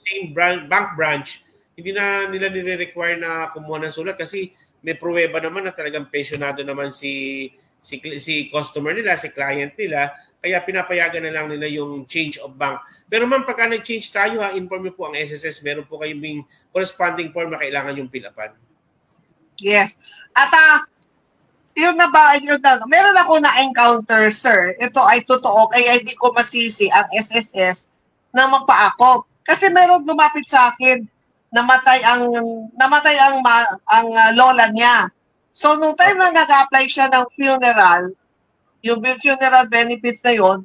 same bank branch, hindi na nila nire-require na kumuha ng sulat kasi may pruweba naman na talagang pensionado naman si customer nila, si client nila, kaya pinapayagan na lang nila yung change of bank. Pero man, pagka nag-change tayo, inform po ang SSS, meron po kayong corresponding form na kailangan yung fill-upan. Yes. At meron ako na-encounter, sir. Ito ay totoo, kaya hindi ko masisi ang SSS na magpaakop. Kasi meron lumapit sa akin, namatay ang lola niya. So, nung time na nag-apply siya ng funeral, yung funeral benefits na yon,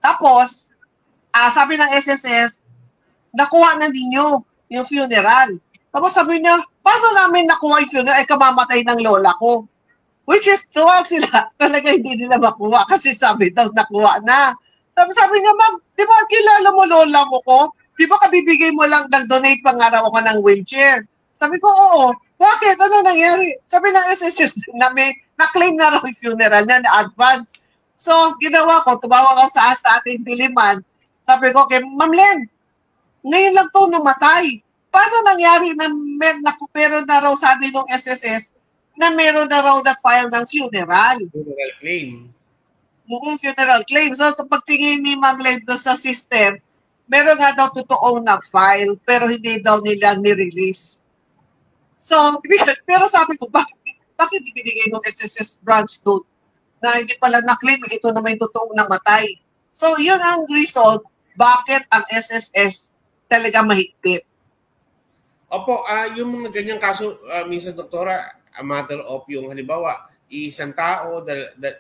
tapos, sabi ng SSS, nakuha na ninyo yung funeral. Tapos sabi niya, paano namin nakuha yung funeral? Ay, kamamatay ng lola ko. Which is, tuwag sila. Talaga hindi nila makuha kasi sabi daw nakuha na. Sabi niya, ma'am, di ba kilala mo lola mo ko? Di ba kabibigay mo lang, nag-donate pa nga raw ako ng wheelchair? Sabi ko, oo. Bakit? Ano nangyari? Sabi ng SSS na na-claim na raw yung funeral niya na advance. So, ginawa ko, tumawag ako sa ating Diliman. Sabi ko, kay Ma'am Len, ngayon lang to namatay. Paano nangyari na meron na raw sabi ng SSS na meron na raw na-file ng funeral? Funeral claim. Funeral claim. So, kapag tingin ni Ma'am Len doon sa system, meron nga daw totoong na-file pero hindi daw nila ni-release. So, pero sabi ko, bakit ibinigay ng SSS branch doon na hindi pala na-claim, ito naman yung totoong namatay. So, yun ang reason bakit ang SSS talaga mahigpit. Opo, yung mga ganyang kaso, minsan doktora, a matter of yung halimbawa, isang tao,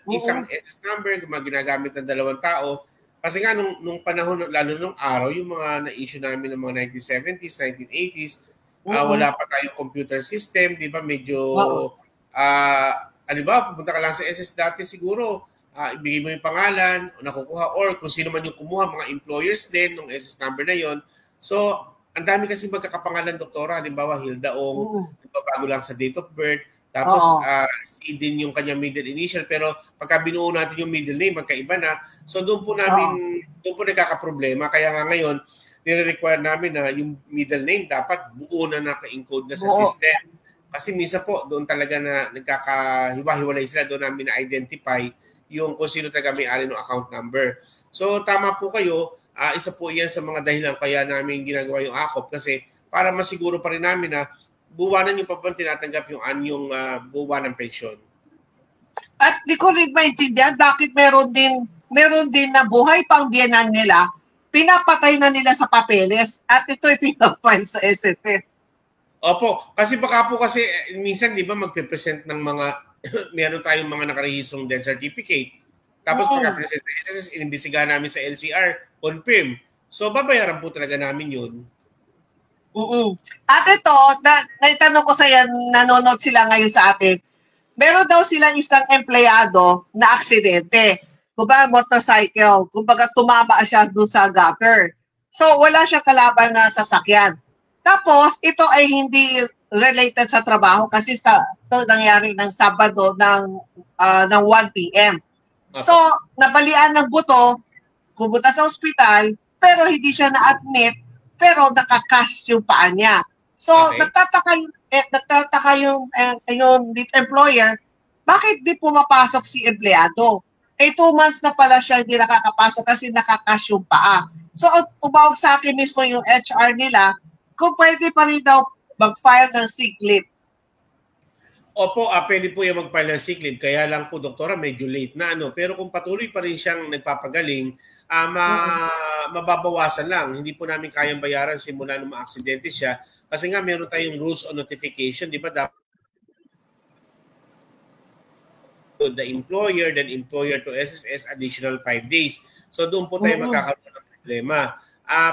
isang SS number, ginagamit ng dalawang tao. Kasi nga nung panahon, lalo nung araw, yung mga na-issue namin ng mga 1970s, 1980s, wala pa tayong computer system, di ba? Medyo, halimbawa, pupunta ka lang sa SS dati siguro, ibigay mo yung pangalan, o nakukuha, or kung sino man yung kumuha, mga employers din ng SS number na yon. So, ang dami kasi magkakapangalan, doktora. Halimbawa, Hilda Ong, bago lang sa date of birth. Tapos, si din yung kanyang middle initial. Pero pagka binuo natin yung middle name, magkaiba na. So, doon po nagkakaproblema. Kaya nga ngayon, nire-require namin na yung middle name dapat buo na naka-encode na sa system. Kasi minsan po, doon talaga na nagkakahiwa-hiwalay sila. Doon namin na-identify yung kung sino talaga may-ari ng account number. So, tama po kayo. Isa po yan sa mga dahilan kaya namin ginagawa yung AKOP kasi para masiguro pa rin namin na buwanan yung pa tinatanggap yung anyong buwan ng pensyon. At di ko rin maintindihan bakit meron din na buhay pang biyenan nila, pinapatay na nila sa papeles at ito ay pinafile sa SSS. Opo, kasi baka po kasi minsan di ba magpe-present ng mga meron tayong mga nakarehistong death certificate. Tapos pagka-present sa SSS, inimbestigahan namin sa LCR, confirm. So, babayaran po talaga namin yun. At ito, naitanong ko sa yan, nanonood sila ngayon sa atin, meron daw silang isang empleyado na aksidente. Kumbaga motorcycle, kumbaga tumama siya doon sa gutter. So wala siyang kalaban na sasakyan. Tapos ito ay hindi related sa trabaho kasi ito nangyari ng Sabado ng 1 p.m. So nabalian ng buto, pumunta sa ospital, pero hindi siya na-admit, pero nakakash yung paa niya. So nagtataka yung employer, bakit di pumapasok si empleyado? 2 months na pala siya hindi nakakapasok kasi nakakash yung paa. So, tumawag sa akin mismo yung HR nila kung pwede pa rin daw mag-file ng sick leave. Opo, pwede po yung mag-file ng sick leave. Kaya lang po, doktora, medyo late na. Pero kung patuloy pa rin siyang nagpapagaling, mababawasan lang. Hindi po namin kayang bayaran simula nung ma-aksidente siya. Kasi nga, meron tayong rules on notification. Di ba dapat the employer, then employer to SSS additional 5 days. So doon po tayo magkakaroon ng problema.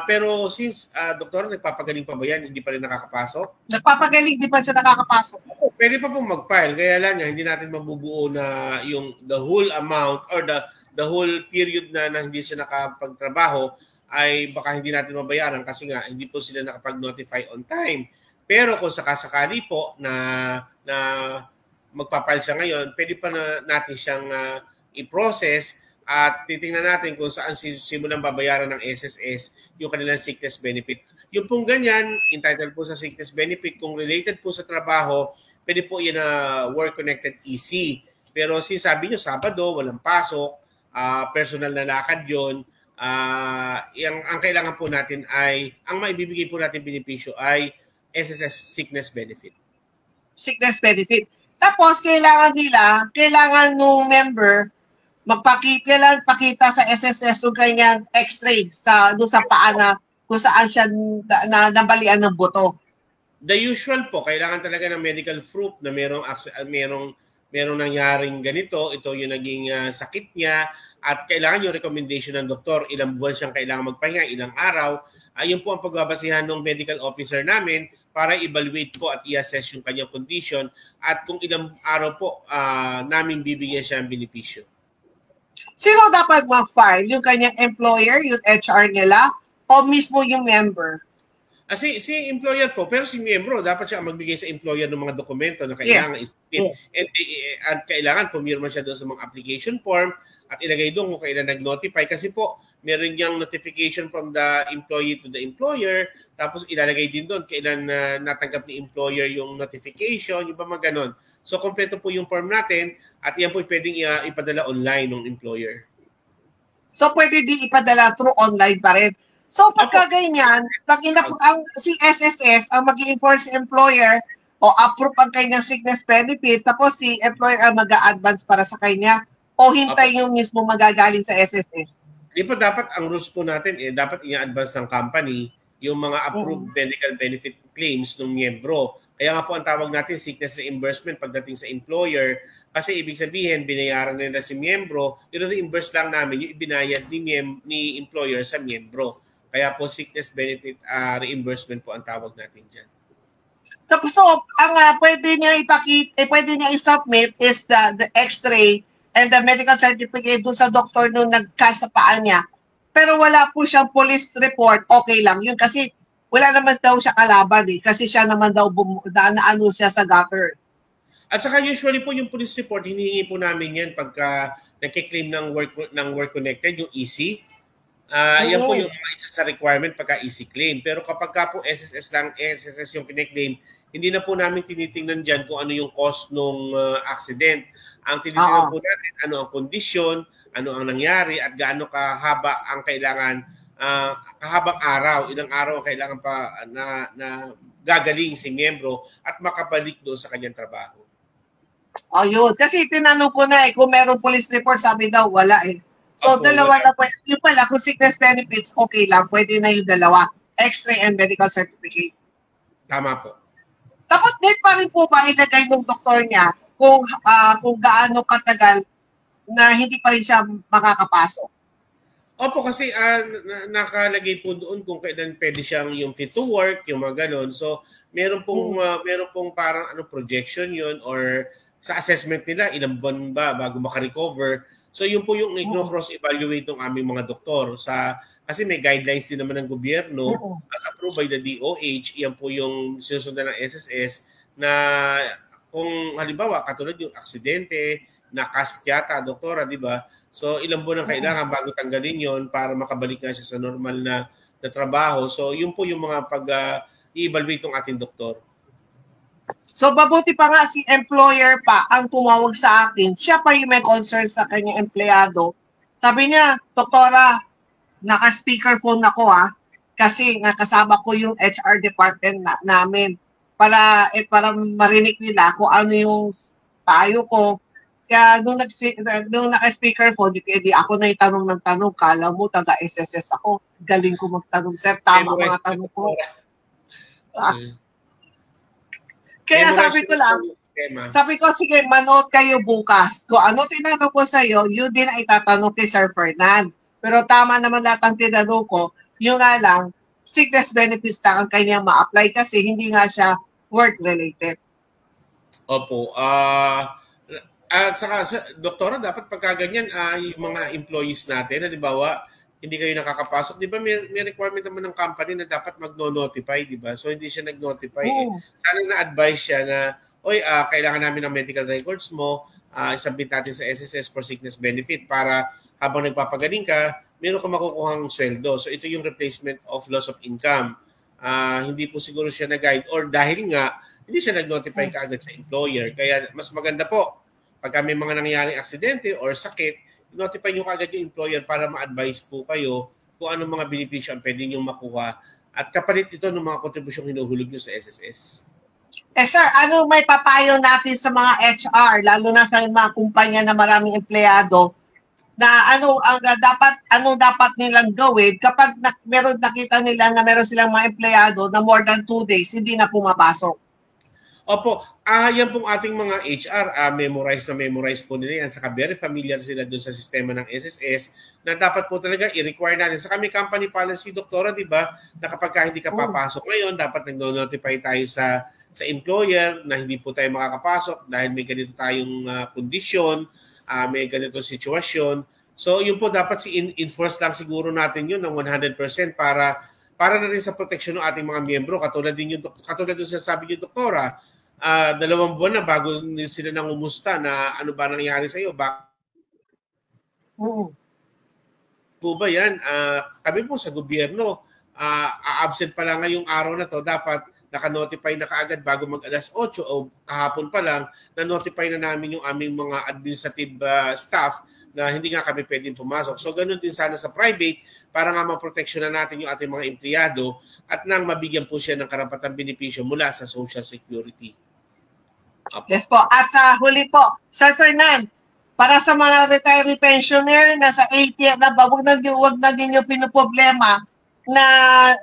Pero since, doktor, nagpapagaling pa ba yan? Hindi pa rin nakakapasok? Nagpapagaling, hindi pa siya nakakapasok. Pwede pa pong mag-file. Kaya lang hindi natin mabubuo na yung the whole amount or the whole period na hindi siya nakapagtrabaho ay baka hindi natin mabayaran kasi nga hindi po sila nakapag-notify on time. Pero kung sakasakali po na magpapile siya ngayon, pwede pa natin siyang i-process at titingnan natin kung saan simulang babayaran ng SSS yung kanilang sickness benefit. Yung pong ganyan, entitled po sa sickness benefit, kung related po sa trabaho, pwede po yan na work-connected EC. Pero sinasabi nyo, Sabado, walang pasok, personal na lakad yun, ang kailangan po natin ay, ang maibibigay po natin benepisyo ay SSS sickness benefit. Sickness benefit. Tapos, kailangan nung member magpakita sa SSS yung kanyang x-ray doon sa paa na kung saan siya nabalian ng buto. The usual po, kailangan talaga ng medical proof na merong nangyaring ganito, ito yung naging sakit niya, at kailangan yung recommendation ng doktor, ilang buwan siyang kailangan magpahinga, ilang araw. Ayun po ang pagbabasihan ng medical officer namin para evaluate po at i-assess yung kanyang condition at kung ilang araw po namin bibigyan siya ng benepisyo. Sino dapat mag-file? Yung kanyang employer, yung HR nila, o mismo yung member? Si employer po, pero si miyembro, dapat siya magbigay sa employer ng mga dokumento na kailangan isipin. At kailangan pumirma siya doon sa mga application form at ilagay doon kung kailan nag-notify. Kasi po, meron niyang notification from the employee to the employer, tapos ilalagay din doon kailan natanggap ni employer yung notification, yung ba mga ganon. So, kompleto po yung form natin at yan po pwedeng ipadala online ng employer. So, pwede din ipadala through online pa rin. So, pagka ganyan, si SSS ang mag-i-enforce employer o approve ang kanyang sickness benefit, tapos si employer ang mag-a-advance para sa kanya o hintay yung mismo magagaling sa SSS. Di pa dapat ang rules po natin, dapat i-advance ng company yung mga approved medical benefit claims ng miyembro. Kaya nga po ang tawag natin sickness reimbursement pagdating sa employer. Kasi ibig sabihin, binayaran nila si miyembro, i-reimburse lang namin yung ibinayad ni employer sa miyembro. Kaya po sickness benefit reimbursement po ang tawag natin dyan. Tapos ang pwede niya pwede niya i-submit is the x-ray and the medical certificate doon sa doktor nung nag-cast sa paa niya. Pero wala po siyang police report, okay lang yun kasi wala naman daw siya kalaban kasi siya naman daw naano siya sa gutter. At saka usually po yung police report, hinihingi po namin yan pagka nagkiklaim ng work connected, yung EC. Yan po yung mga isa sa requirement pagka EC claim. Pero kapag ka po SSS yung kine-claim, hindi na po namin tinitingnan dyan kung ano yung cause ng accident. Ang tinitingnan po natin, ano ang kondisyon, ano ang nangyari, at gaano kahaba ang kailangan, kahabang araw, ilang araw ang kailangan pa na gagaling si miyembro at makabalik doon sa kanyang trabaho. Ayun. Kasi tinanong ko na kung meron police report, sabi daw wala So, dalawa na pwede. Yung pala, kung sickness benefits, okay lang. Pwede na yung dalawa. X-ray and medical certificate. Tama po. Tapos, date pa rin po ba ilagay ng doktor niya kung gaano katagal na hindi pa rin siya makakapasok? Opo, kasi nakalagay po doon kung kailan pwede siyang yung fit to work, yung mga ganon. So, meron pong parang projection yun or sa assessment nila, ilang buwan ba bago makarecover. So yun po yung cross-evaluate ng aming mga doktor. Kasi may guidelines din naman ng gobyerno as approved by the DOH. Yan po yung sinusundan ng SSS na kung halimbawa, katulad yung aksidente, nakas yata, doktora, di ba? So ilang buwan ang kailangan bago tanggalin yon para makabalik nga siya sa normal na trabaho. So yun po yung mga i-evaluate ng ating doktor. So, mabuti pa nga si employer pa ang tumawag sa akin. Siya pa yung may concern sa kanyang empleyado. Sabi niya, doktora, naka-speakerphone ako kasi nakasama ko yung HR department namin para marinig nila kung ano yung tayo ko. Kaya nung naka-speakerphone, di ako na yung tanong ng tanong. Kala mo, taga-SSS ako. Galing ko magtanong, sir. Tama mga tanong ko. Kaya sabi ko, sige, manood kayo bukas. Kung ano tinanong ko sa'yo, yun din ay tatanong kay Sir Fernand. Pero tama naman lahat ang tinanong ko, yun nga lang, sickness benefits lang ang kanyang ma-apply kasi hindi nga siya work-related. Opo. At saka, doktora, dapat pagkaganyan, yung mga employees natin, halimbawa, hindi kayo nakakapasok. Di ba may requirement naman ng company na dapat mag-notify, di ba? So, hindi siya nag-notify. Sana na-advise siya na, kailangan namin ng medical records mo, isubmit natin sa SSS for sickness benefit para habang nagpapagaling ka, meron ka makukuhang sweldo. So, ito yung replacement of loss of income. Hindi po siguro siya na-guide or dahil nga, hindi siya nag-notify kaagad sa employer. Kaya mas maganda po, pagka may mga nangyaring aksidente or sakit, notify nyo kagad yung employer para ma-advise po kayo kung anong mga benepisyo ang pwede nyo makuha at kapalit ito ng mga kontribusyong hinuhulog nyo sa SSS. Sir, ano may papayo natin sa mga HR, lalo na sa mga kumpanya na maraming empleyado, na ano dapat nilang gawin kapag nakita nila na meron silang mga empleyado na more than 2 days hindi na pumapasok? Opo, yan pong ating mga HR, memorize po nila yan. Saka very familiar sila dun sa sistema ng SSS na dapat po talaga i-require natin. Saka may company policy, doktora, di ba, na kapag hindi ka papasok ngayon, dapat nag-notify tayo sa employer na hindi po tayo makakapasok dahil may ganito tayong kondisyon, may ganitong sitwasyon. So yun po, dapat enforce lang siguro natin yun ng 100% para na rin sa proteksyon ng ating mga miyembro. Katulad din sa sabi niyo, doktora, 2 buwan na bago sila nangumusta na ano ba nangyari sa iyo. Po ba yan? Kami po sa gobyerno, absent pa lang ngayong araw na to, dapat naka-notify na kaagad bago mag-alas 8 o kahapon pa lang, na-notify na namin yung aming mga administrative staff na hindi nga kami pwedeng pumasok. So ganun din sana sa private para nga maproteksyon na natin yung ating mga empleyado at nang mabigyan po siya ng karapatang benepisyo mula sa Social Security. Yes po. At sa huli po, Sir Fernand, para sa mga retiree pensioner na sa 80 na wag na ninyo pinoproblema na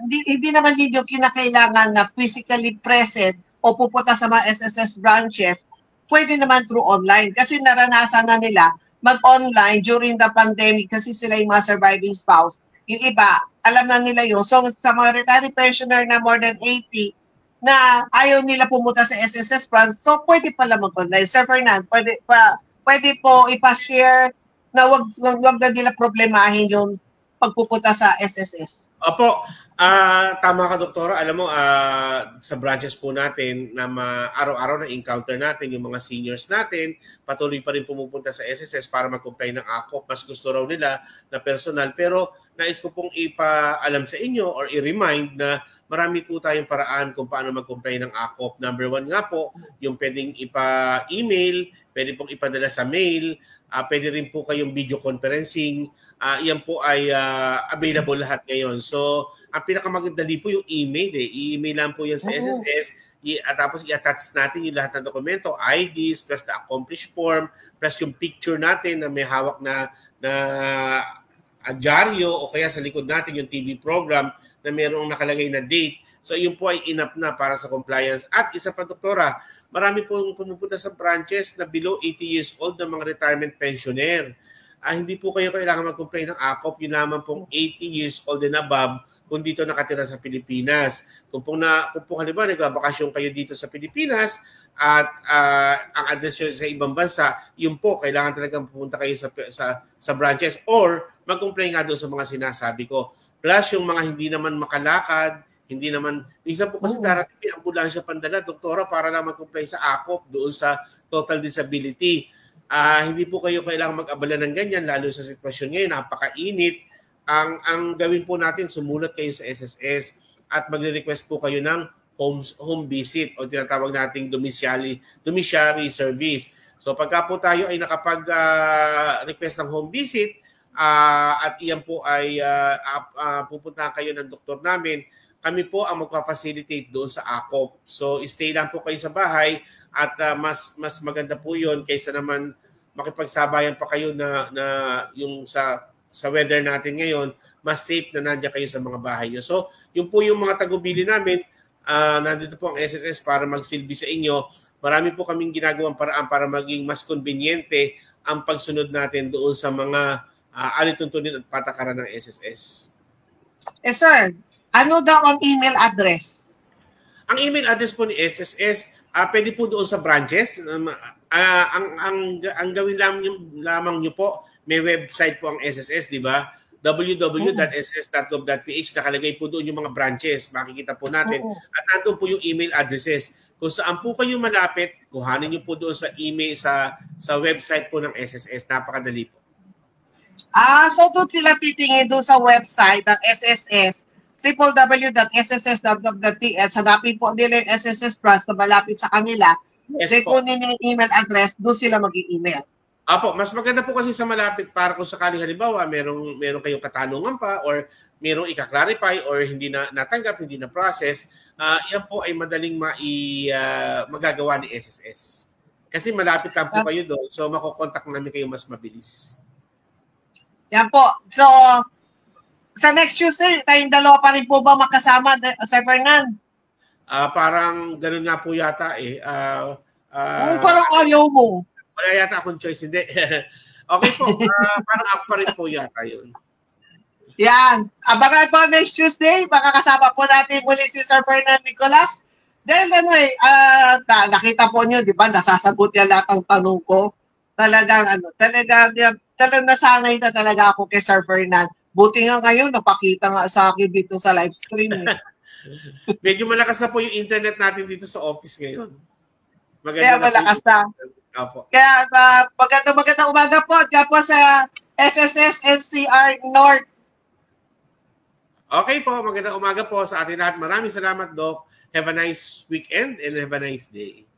hindi naman ninyo kinakailangan na physically present o pupunta sa mga SSS branches, pwede naman through online kasi naranasan na nila mag-online during the pandemic kasi sila yung mga surviving spouse. Yung iba, alam na nila yun. So sa mga retiree pensioner na more than 80 na ayaw nila pumunta sa SSS branch, so pwede pala mag-online. Sir Fernand, pwede po ipa-share na wag na nila problemahin yung pagpupunta sa SSS. Opo, tama ka, doktora. Alam mo, sa branches po natin na araw-araw na encounter natin yung mga seniors natin, patuloy pa rin pumupunta sa SSS para mag-comply ng AKOP. Mas gusto raw nila na personal. Pero nais ko pong ipaalam sa inyo or i-remind na marami po tayong paraan kung paano mag-comply ng AKOP. Number 1 nga po, yung pwedeng ipa-email, pwede pong ipadala sa mail, pwede rin po kayong video conferencing. Yan po ay available lahat ngayon. So, ang pinakamadali po yung email. I-email lang po yan sa SSS. Tapos i-attach natin yung lahat ng dokumento, IDs, plus the accomplished form, plus yung picture natin na may hawak na dyaryo o kaya sa likod natin yung TV program na mayroong nakalagay na date. So, yun po ay enough na para sa compliance. At isa pa, doktora, marami pong pumupunta sa branches na below 80 years old na mga retirement pensioner. Hindi po kayo kailangan mag-comply ng AKOP. Yun naman pong 80 years old and above. kung dito nakatira sa Pilipinas. Kung po halimbawa nagbabakasyon kayo dito sa Pilipinas at ang address nyo sa ibang bansa, yun po, kailangan talagang pupunta kayo sa branches or mag-comply nga doon sa mga sinasabi ko. Plus yung mga hindi naman makalakad, hindi naman, minsan po kasi darating may ambulansya pandala, doktora, para lang mag-comply sa AKOP doon sa total disability. Hindi po kayo kailangan mag-abala ng ganyan, lalo sa sitwasyon ngayon, napakainit. Ang gawin po natin, sumulat kayo sa SSS at magre-request po kayo ng home visit o tinatawag nating domiciliary service. So pagka po tayo ay nakapag-request ng home visit at iyan po ay pupuntahan kayo ng doktor namin, kami po ang magpa-facilitate doon sa AKOP. So stay lang po kayo sa bahay at mas maganda po yun kaysa naman makipagsabayan pa kayo na yung sa weather natin ngayon, mas safe na nandiyan kayo sa mga bahay nyo. So, yun po yung mga tagubili namin. Nandito po ang SSS para magsilbi sa inyo. Marami po kaming ginagawang paraan para maging mas konbinyente ang pagsunod natin doon sa mga alituntunin at patakaran ng SSS. Sir, ano daw ang email address? Ang email address po ni SSS, pwede po doon sa branches. Ang gawin lamang nyo po, may website po ang SSS, di ba? www.ss.gov.ph, nakalagay po doon yung mga branches. Makikita po natin. At nandun po yung email addresses. Kung saan po kayo malapit, kuhanin nyo po doon sa email, sa website po ng SSS. Napakadali po. So doon sila titingin doon sa website ng SSS, www.sss.gov.ph. Hanapin po nila yung SSS branch na malapit sa kanila. Then kunin yung email address, doon sila mag-i-email. Apo, mas maganda po kasi sa malapit para kung sakali halimbawa merong kayong katanungan pa or merong ika-clarify or hindi na natanggap, hindi na process, yan po ay madaling magagawa ni SSS. Kasi malapit lang po kayo doon, so makokontak namin kayo mas mabilis. Yan po. So, sa next Tuesday, tayong dalawa pa rin po ba makasama, Sir Fernan? Parang ganun nga po yata eh. Parang ayaw mo. Wala yata akong choice, hindi. Okay po, parang ako pa rin po yata yun. Yan. Abangan po next Tuesday, makakasama po natin muli si Sir Fernan Nicolas. Dahil nakita po niyo, di ba, nasasagot niya lahat ng tanong ko. Talagang nasanay na talaga ako kay Sir Fernan. Buti nga ngayon, napakita nga sa akin dito sa live stream. Medyo malakas na po yung internet natin dito sa office ngayon. Kaya malakas na. Opo. Kaya magandang umaga po dyan po sa SSS NCR North. Okay po, magandang umaga po sa atin lahat. Maraming salamat, Doc. Have a nice weekend and have a nice day.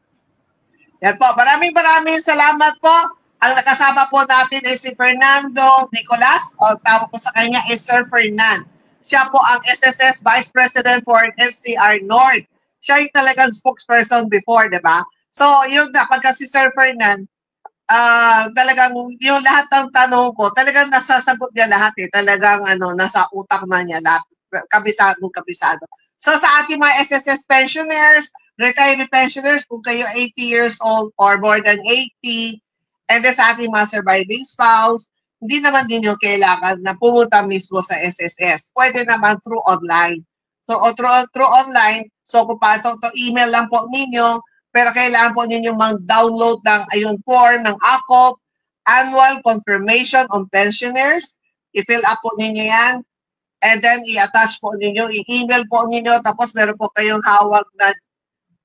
Yan po, maraming salamat po. Ang nakasama po natin ay si Fernando Nicolas, o tawag ko sa kanya is Sir Fernan. Siya po ang SSS Vice President for NCR North. Siya yung talagang spokesperson before, di ba? So, yun na, pagka si Sir Fernan, talagang yung lahat ng tanong ko, talagang nasasagot niya lahat eh. Talagang nasa utak na niya lahat. Kabisado. So, sa ating mga SSS pensioners, retired pensioners, kung kayo 80 years old or more than 80, and then sa ating mga surviving spouse, hindi naman din yung kailangan na pumunta mismo sa SSS. Pwede naman through online. So, through online, so kung paano to email lang po ninyo, pero kailangan po ninyo mag-download ng form ng AKOP, Annual Confirmation on Pensioners. I-fill up po ninyo yan. And then, i-attach po ninyo, i-email po ninyo, tapos meron po kayong hawag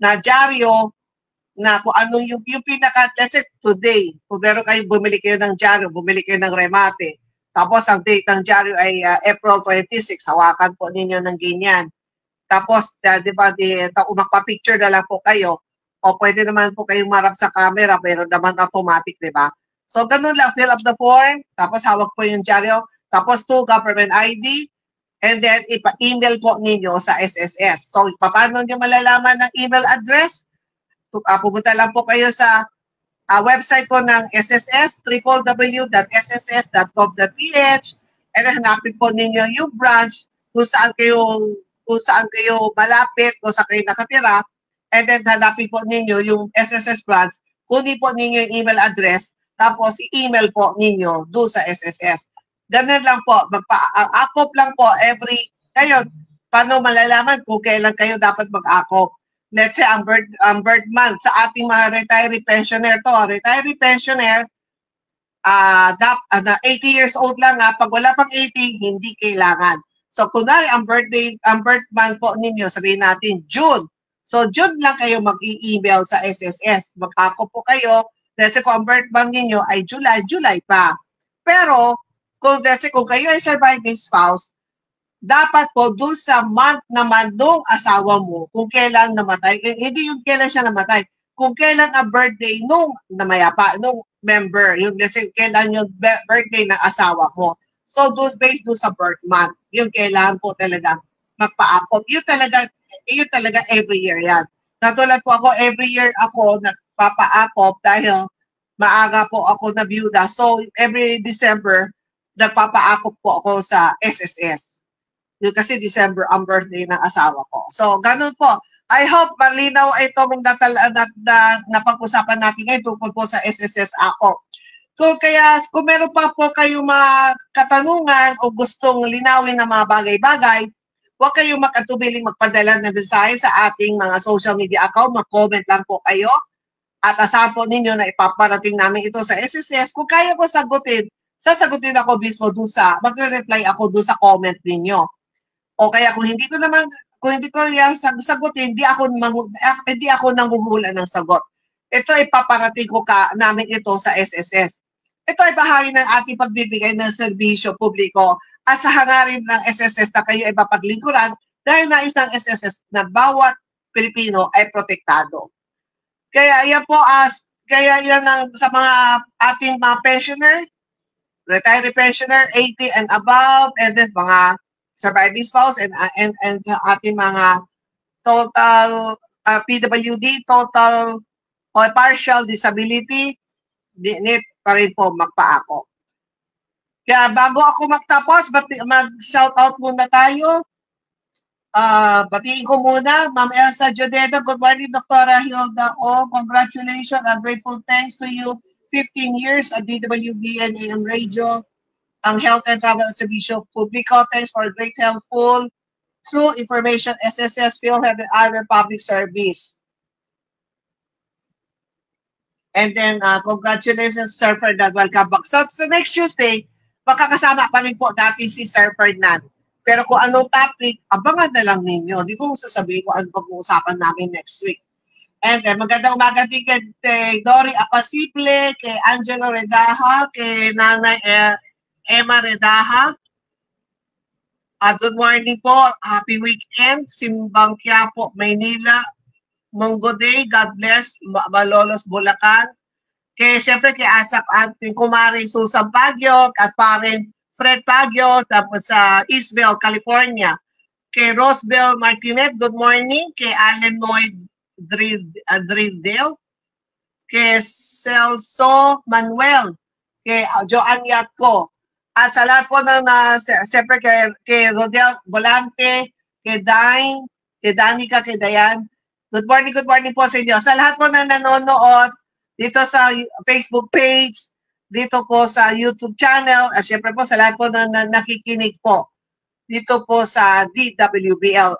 na dyaryo na kung ano yung pinaka, let's say today, kung meron kayong bumili kayo ng dyaryo, bumili kayo ng remate, tapos ang date ng dyaryo ay April 26, hawakan po ninyo ng ganyan. Tapos, di ba, magpa-picture na lang po kayo, o pwede naman po kayong marap sa camera, pero naman automatic, di ba? So, ganun lang, fill up the form, tapos hawak po yung dyaryo, tapos government ID, and then ipa-email po ninyo sa SSS. So, paano nyo malalaman ng email address? Pumunta lang po kayo sa website po ng SSS, www.sss.gov.ph, and hanapin po ninyo yung branch kung saan kayo malapit, kung saan kayo nakatira, and then hanapin po ninyo yung SSS branch, kunin po ninyo yung email address, tapos i-email po ninyo doon sa SSS. Ganun lang po, AKOP lang po every Ngayon, paano malalaman kung kailan kayo dapat mag-akop? Let's say, ang birth month sa ating mga retiree pensioner to. Retiree pensioner, 80 years old lang ha. Pag wala pang 80, hindi kailangan. So, kunwari, ang birth month po ninyo, sabihin natin, June. So, June lang kayo mag-i-email sa SSS. Mag-akop po kayo. Let's say, kung ang birth month ninyo ay July, July pa. Pero, kung let's say, kung kayo ay surviving spouse, dapat po doon sa month naman nung asawa mo, kung kailan namatay, hindi yung kailan siya namatay, kung kailan ang birthday nung namayapa, nung member, yung let's say, kailan yung birthday ng asawa mo. So, based doon sa birth month, yung kailan po talaga magpa-akop. Yun talaga every year yan. Natulad po ako, every year ako nagpapa-akop dahil maaga po ako na byuda. So, every December, nagpapa-akop po ako sa SSS. Yung kasi December ang birthday ng asawa ko. So, ganun po. I hope malinaw itong napag-usapan natin ngayon tungkol po sa SSS ako. Kung meron pa po kayong mga katanungan o gustong linawin ng mga bagay-bagay, huwag kayong makatubiling magpadala ng mensahe sa ating mga social media account. Mag-comment lang po kayo. At asahan po ninyo na ipaparating namin ito sa SSS. Kung kaya ko sasagutin ako mismo magre-reply ako doon sa comment ninyo. O kaya kung hindi ko yan sagutin, hindi ako nanguhula ng sagot. Ito ay paparating ko namin ito sa SSS. Ito ay bahagi ng ating pagbibigay ng serbisyo publiko at sa hangarin ng SSS na kayo ay mapaglingkuran dahil nais ng SSS na bawat Pilipino ay protektado. Kaya yan po, sa mga ating mga pensioner, retiree pensioner, 80 and above, and then mga surviving spouse and ating mga total PWD, total o partial disability, need pa rin po magpa-ako. Kaya bago ako magtapos, mag-shout out muna tayo. Batiin ko muna, Ma'am Elsa Jodeda. Good morning, Dr. Hilda O. Congratulations and grateful thanks to you. 15 years at DWB and AM Radio. Ang Health and Travel Servicio Publico. Thanks for great helpful through information, SSS, PhilHealth, and other public service. And then, congratulations, Sir Ferdinand. Welcome back. So next Tuesday, makakasama pa rin po natin si Sir Ferdinand. Pero kung anong topic, abangan na lang ninyo. Hindi ko sasabihin kung ano pag-uusapan namin next week. And then, magandang umaga din kay Dory Apasiple, kay Angelo Redaha, kay Nanay Emma Redaha. Good morning po. Happy weekend. Simbang Quiapo, Maynila. Monggo Day. God bless. Malolos, Bulacan. Siyempre kay Asap ating kumari Susan Pagyot at parin Fred Pagyot, tapos sa Eastville, California. Kay Rosebel Martinez, good morning. Kay Allen Lloyd Drildale. Kay Celso Manuel. Kay Joanne Yatko. At sa lahat po siyempre kay Rodel Volante, kay Dine, kay Danica, kay Dayan. Good morning po sa inyo. Sa lahat po na nanonood dito sa Facebook page, dito po sa YouTube channel, at siyempre po sa lahat po na nakikinig po dito po sa DWBL.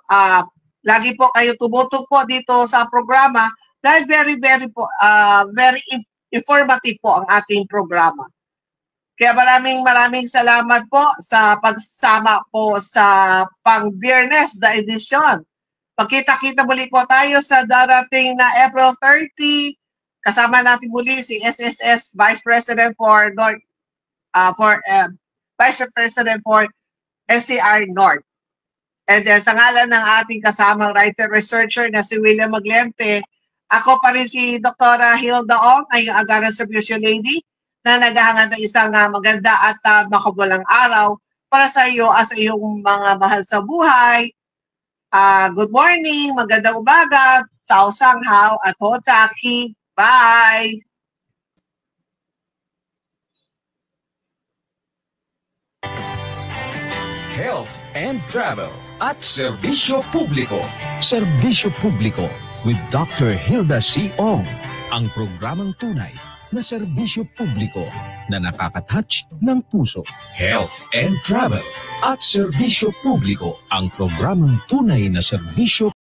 Lagi po kayo tumutog po dito sa programa dahil very informative po ang ating programa. Kaya maraming salamat po sa pagsama po sa pang-Biyernes na edisyon. Pagkita-kita muli po tayo sa darating na April 30. Kasama natin muli si SSS Vice President for Vice President for NCR North. And then sa ngalan ng ating kasamang writer-researcher na si William Maglente, ako pa rin si Dr. Hilda Ong, ay yung Agaran Servicio Lady, na naghahangad ng isang maganda at makabulang araw para sa iyo as iyong mga mahal sa buhay. Good morning, magandang umaga, Cao Sanghao at Ho Tsaki. Bye! Health and Travel at Serbisyo Publiko. Serbisyo Publiko with Dr. Hilda C. Ong. Ang programang tunay na serbisyo publiko na nakaka-touch ng puso. Health and Travel at Serbisyo Publiko, ang programang tunay na serbisyo.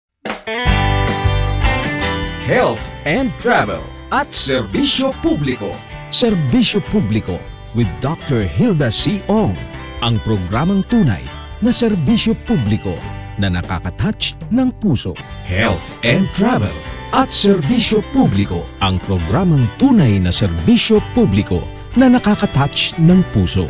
Health and Travel at Serbisyo Publiko. Serbisyo Publiko with Dr. Hilda C. Ong, ang programang tunay na serbisyo publiko na nakaka-touch ng puso. Health and Travel at Serbisyo Publiko, ang programang tunay na serbisyo publiko na nakaka-touch ng puso.